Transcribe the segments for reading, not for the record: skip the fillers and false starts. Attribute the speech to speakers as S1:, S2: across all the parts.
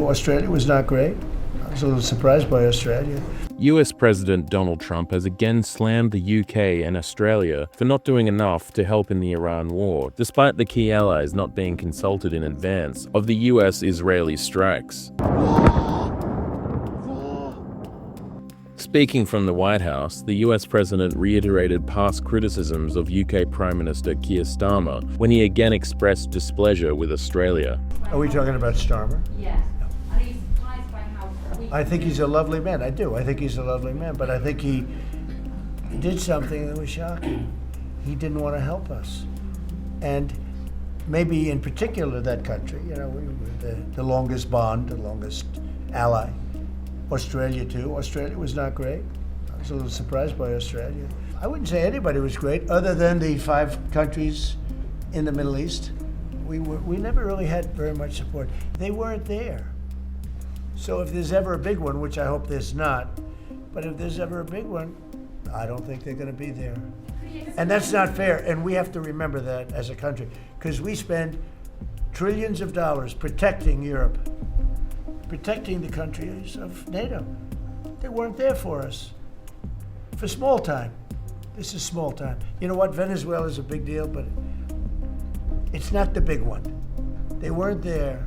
S1: Australia was not great. I was a little surprised by Australia.
S2: US President Donald Trump has again slammed the UK and Australia for not doing enough to help in the Iran war, despite the key allies not being consulted in advance of the US-Israeli strikes. Speaking from the White House, the US President reiterated past criticisms of UK Prime Minister Keir Starmer when he again expressed displeasure with Australia.
S1: Are we talking about Starmer?
S3: Yes. Are you surprised by how weak
S1: I think he's a lovely man. I do. I think he's a lovely man. But I think he did something that was shocking. He didn't want to help us. And maybe in particular that country, we were the longest bond, the longest ally. Australia too. Australia was not great. I was a little surprised by Australia. I wouldn't say anybody was great other than the 5 countries in the Middle East. We never really had very much support. They weren't there. So if there's ever a big one, which I hope there's not, but if there's ever a big one, I don't think they're going to be there. And that's not fair. And we have to remember that as a country, because we spend trillions of dollars protecting Europe, protecting the countries of NATO. They weren't there for us. For small time. This is small time. You know what? Venezuela is a big deal, but it's not the big one. They weren't there.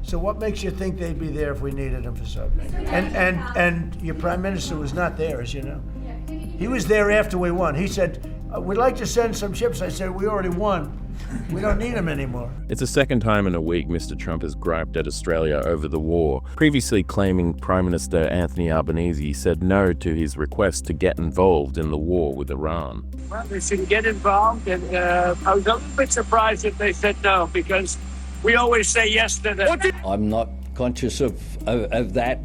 S1: So what makes you think they'd be there if we needed them for something? And your Prime Minister was not there, as you know. He was there after we won. He said, we'd like to send some ships. I said, we already won. We don't need them anymore.
S2: It's the second time in a week Mr. Trump has griped at Australia over the war, previously claiming Prime Minister Anthony Albanese said no to his request to get involved in the war with Iran.
S4: Well, they should get involved, and I was a little bit surprised that they said no, because we always say yes to them.
S5: I'm not conscious of that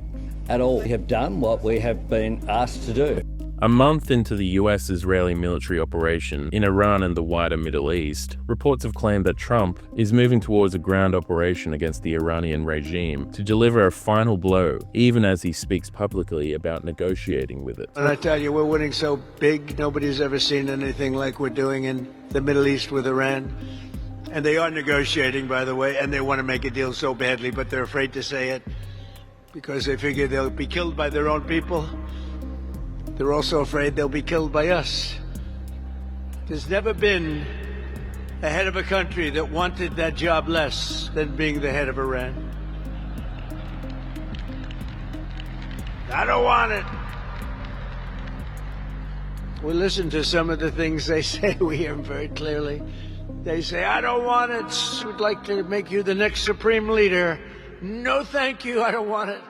S5: at all. We have done what we have been asked to do.
S2: A month into the US-Israeli military operation in Iran and the wider Middle East, reports have claimed that Trump is moving towards a ground operation against the Iranian regime to deliver a final blow, even as he speaks publicly about negotiating with it.
S1: And I tell you, we're winning so big, nobody's ever seen anything like we're doing in the Middle East with Iran. And they are negotiating, by the way, and they want to make a deal so badly, but they're afraid to say it because they figure they'll be killed by their own people. They're also afraid they'll be killed by us. There's never been a head of a country that wanted that job less than being the head of Iran. I don't want it. We listen to some of the things they say. We hear them very clearly. They say, I don't want it. We'd like to make you the next supreme leader. No, thank you. I don't want it.